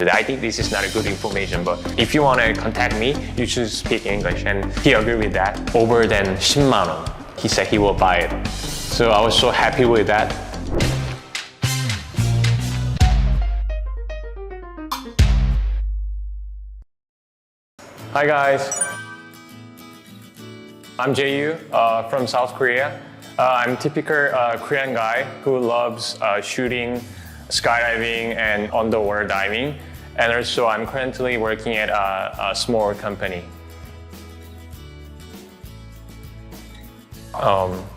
I think this is not a good information, but if you want to contact me, you should speak English. And he agreed with that. Over than 10만 원. He said he will buy it. So I was so happy with that. Hi guys. I'm Jae-yu from South Korea. I'm a typical Korean guy who loves shooting, skydiving, and underwater diving. And also, I'm currently working at a small company.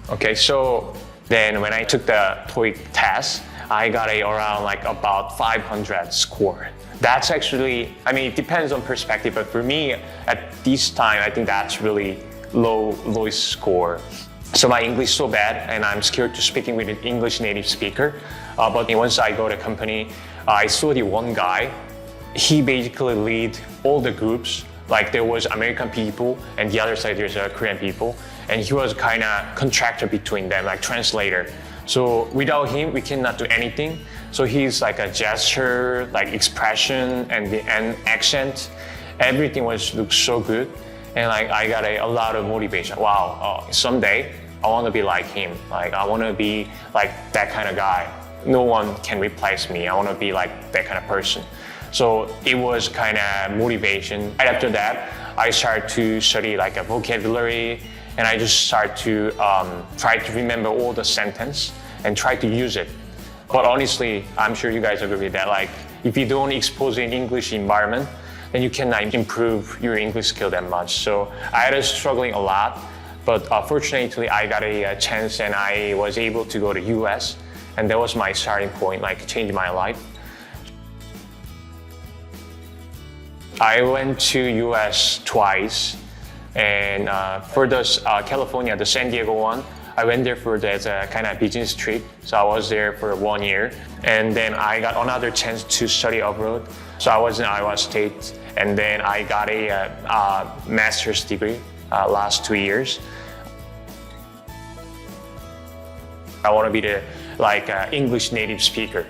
Okay, so then when I took the TOEIC test, I got around like about 500 score. That's actually, I mean, it depends on perspective, but for me, at this time, I think that's really lowest score. So my English is so bad, and I'm scared to speaking with an English native speaker. But once I go to company, I saw the one guy. He basically lead all the groups. Like there was American people, and the other side there's Korean people, and he was kind of contractor between them, like translator. So without him, we cannot do anything. So he's like a gesture, like expression, and the accent. Everything looks so good, and like I got a lot of motivation. Wow, someday I want to be like him. Like I want to be like that kind of guy. No one can replace me. I want to be like that kind of person. So it was kind of motivation. Right after that, I started to study like a vocabulary, and I just started to try to remember all the sentence and try to use it. But honestly, I'm sure you guys agree with that. Like if you don't expose in English environment, then you cannot improve your English skill that much. So I was struggling a lot, but fortunately I got a chance and I was able to go to US, and that was my starting point, like changed my life. I went to US twice, and for the California, the San Diego one, I went there for that kind of business trip. So I was there for 1 year, and then I got another chance to study abroad. So I was in Iowa State, and then I got a master's degree last 2 years. I want to be the English native speaker.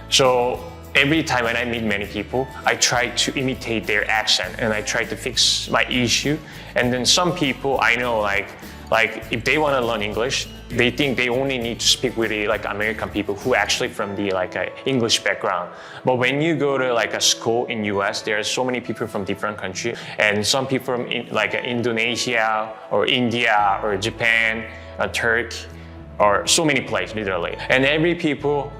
So every time when I meet many people, I try to imitate their accent, and I try to fix my issue. And then some people I know, like if they want to learn English, they think they only need to speak with American people who actually from the English background. But when you go to a school in US, there are so many people from different countries, and some people from Indonesia or India or Japan, Turkey, or so many places, literally. And every people,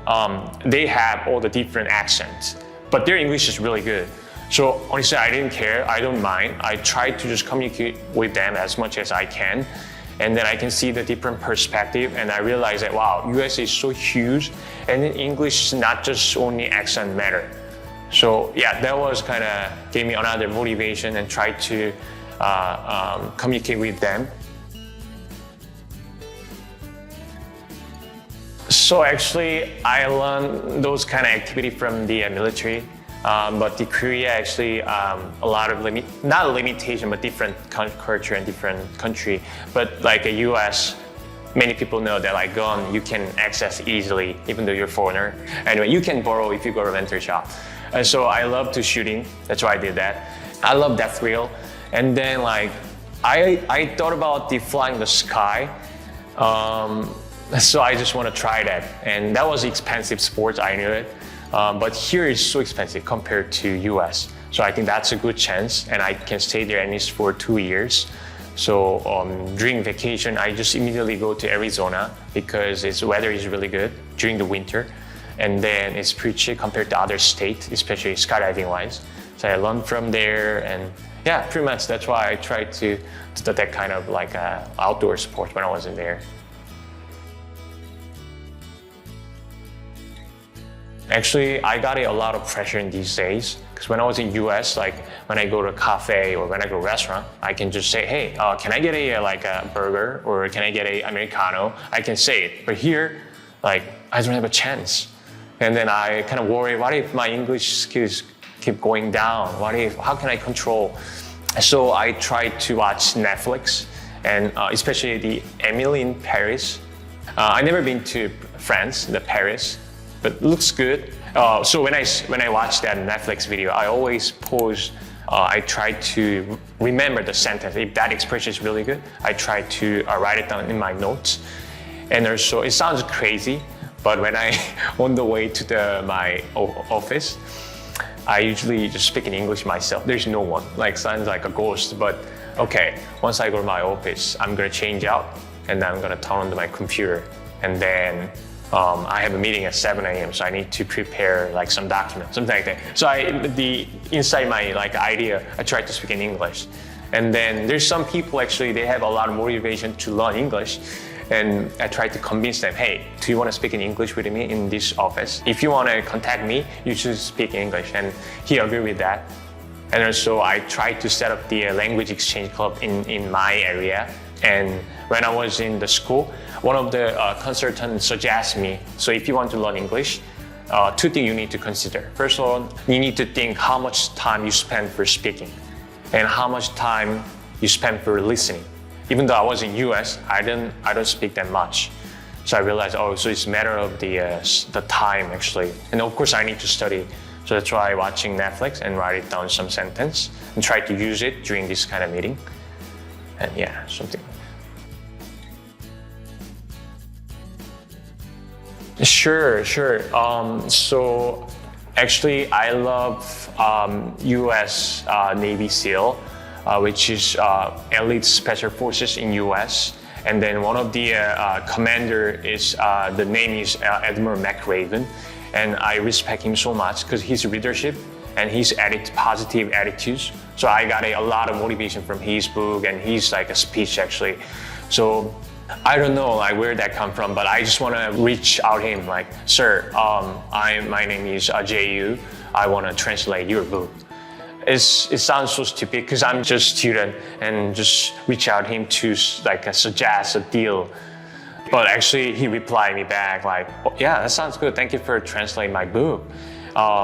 they have all the different accents, but their English is really good. So honestly, I didn't care, I don't mind. I try to just communicate with them as much as I can. And then I can see the different perspective, and I realize that, wow, US is so huge, and in English is not just only accent matter. So yeah, that was kind of gave me another motivation and try to communicate with them. So actually, I learned those kind of activity from the military, but the Korea actually a lot of not limitation, but different culture and different country. But like a US, many people know that gun you can access easily, even though you're a foreigner. Anyway, you can borrow if you go to rental shop. And so I love to shooting. That's why I did that. I love that thrill. And then I thought about the flying the sky. So I just want to try that, and that was expensive sport, I knew it, but here is so expensive compared to US. So I think that's a good chance, and I can stay there at least for 2 years. So during vacation, I just immediately go to Arizona because its weather is really good during the winter, and then it's pretty cheap compared to other states, especially skydiving wise. So I learned from there, and yeah, pretty much that's why I tried to do that kind of outdoor sport when I was in there. Actually, I got a lot of pressure in these days, because when I was in US, when I go to a cafe or when I go to a restaurant, I can just say, hey, can I get a burger, or can I get a Americano? I can say it. But here, I don't have a chance. And then I kind of worry, what if my English skills keep going down? How can I control? So I try to watch Netflix, and especially the Emily in Paris. I've never been to France, Paris, but it looks good. So when I watch that Netflix video, I always pause. I try to remember the sentence. If that expression is really good, I try to write it down in my notes. And also, it sounds crazy, but when I on the way to my office, I usually just speak in English myself. There's no one. Like sounds like a ghost, but okay. Once I go to my office, I'm gonna change out, and then I'm gonna turn on my computer, and then I have a meeting at 7 a.m. So I need to prepare like some document, something like that. So inside my like idea, I try to speak in English. And then there's some people actually, they have a lot of motivation to learn English. And I try to convince them, hey, do you want to speak in English with me in this office? If you want to contact me, you should speak English. And he agreed with that. And also I tried to set up the language exchange club in my area. And when I was in the school, one of the consultants suggested me, so if you want to learn English, two things you need to consider. First of all, you need to think how much time you spend for speaking and how much time you spend for listening. Even though I was in US, I don't speak that much. So I realized, so it's a matter of the time actually. And of course I need to study. So that's why watching Netflix and write it down some sentence and try to use it during this kind of meeting. And yeah, something. Sure. So actually, I love U.S. Navy SEAL, which is elite special forces in U.S. And then one of the commander is the name is Admiral McRaven, and I respect him so much because his leadership and his positive attitudes. So I got a lot of motivation from his book and his like a speech actually. So I don't know like where that come from, but I just want to reach out him like, sir, my name is Jayu. I want to translate your book. It sounds so stupid because I'm just a student and just reach out him to like suggest a deal. But actually he replied me back like, oh, yeah, that sounds good. Thank you for translating my book.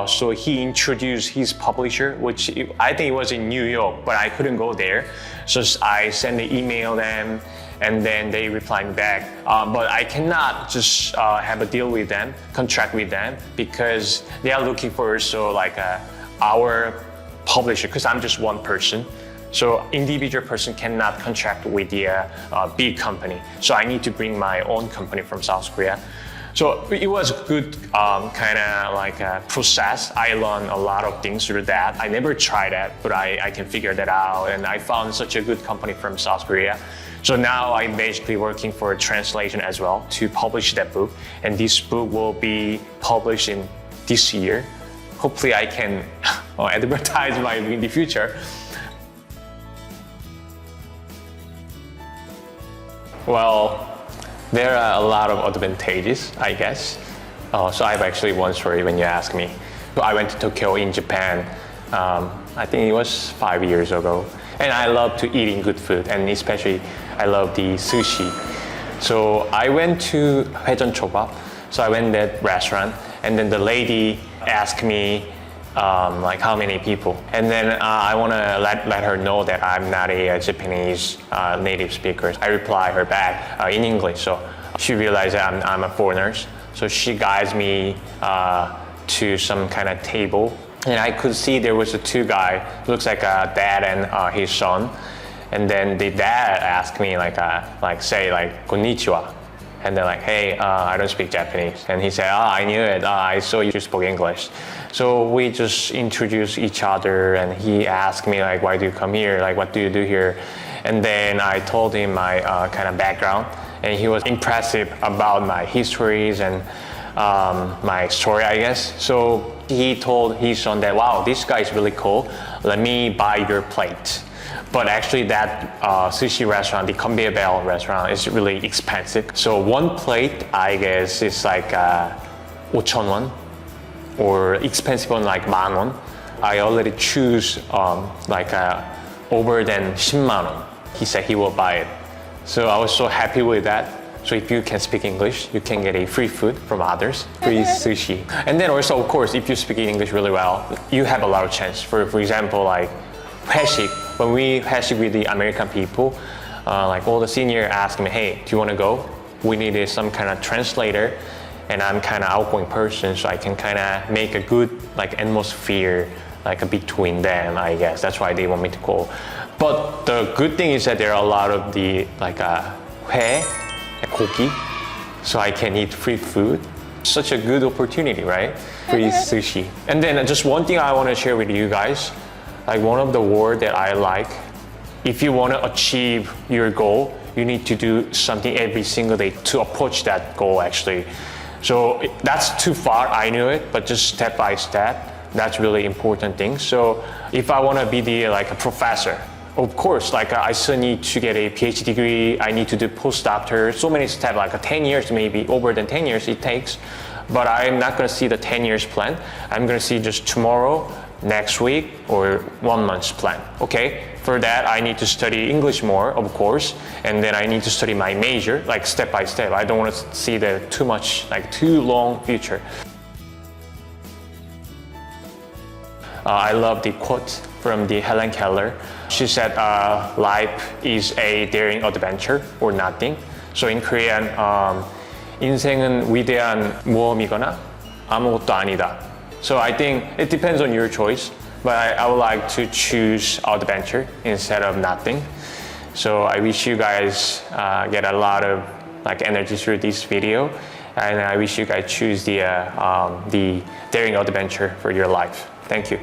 So he introduced his publisher, which I think it was in New York, but I couldn't go there. So I sent an email them, and then they replied me back. But I cannot just have a deal with them, contract with them, because they are looking for also like our publisher, because I'm just one person. So individual person cannot contract with the big company. So I need to bring my own company from South Korea. So it was a good kind of like a process. I learned a lot of things through that. I never tried that, but I can figure that out. And I found such a good company from South Korea. So now I'm basically working for a translation as well to publish that book. And this book will be published in this year. Hopefully I can advertise my book in the future. Well, there are a lot of advantages, I guess. So I have actually one story when you ask me. So I went to Tokyo in Japan, I think it was 5 years ago. And I love to eating good food, and especially I love the sushi. So I went to 회전 초밥. So I went to that restaurant, and then the lady asked me like how many people. And then I want to let her know that I'm not a Japanese native speaker. I reply her back in English. So she realized that I'm a foreigner. So she guides me to some kind of table. And I could see there was two guys, looks like a dad and his son. And then the dad asked me say konnichiwa. And they're like, hey, I don't speak Japanese. And he said, I knew it. I saw you spoke English. So we just introduced each other, and he asked me like, why do you come here? Like, what do you do here? And then I told him my kind of background, and he was impressive about my histories and my story, I guess. So he told his son that, wow, this guy is really cool. Let me buy your plate. But actually that sushi restaurant, the conveyor belt restaurant, is really expensive. So one plate, I guess, is like 5,000 won, or expensive one like 10,000 won. I already choose over than 10,000 won. He said he will buy it. So I was so happy with that. So if you can speak English, you can get a free food from others, free sushi. And then also, of course, if you speak English really well, you have a lot of chance. For example, like 회식, when we 회식 with the American people, like all the senior asked me, hey, do you want to go? We needed some kind of translator. and I'm kind of outgoing person, so I can kind of make a good like atmosphere like between them, I guess. That's why they want me to go. But the good thing is that there are a lot of the like 회, 고기, so I can eat free food. Such a good opportunity, right? Free sushi. And then just one thing I want to share with you guys, like one of the words that I like, if you want to achieve your goal, you need to do something every single day to approach that goal actually. So that's too far, I knew it, but just step by step, that's really important thing. So if I want to be like a professor, of course, like I still need to get a PhD degree, I need to do postdoctor, so many steps, like 10 years, maybe over than 10 years it takes. But I'm not gonna see the 10 years plan. I'm gonna see just tomorrow, next week, or 1 month's plan, okay? For that, I need to study English more, of course, and then I need to study my major, like step by step. I don't want to see the too much, like too long future. I love the quote from the Helen Keller. She said, life is a daring adventure or nothing. So in Korean, 인생은 위대한 모험이거나 아무것도 아니다. So I think it depends on your choice, but I would like to choose adventure instead of nothing. So I wish you guys get a lot of like energy through this video, and I wish you guys choose the daring adventure for your life. Thank you.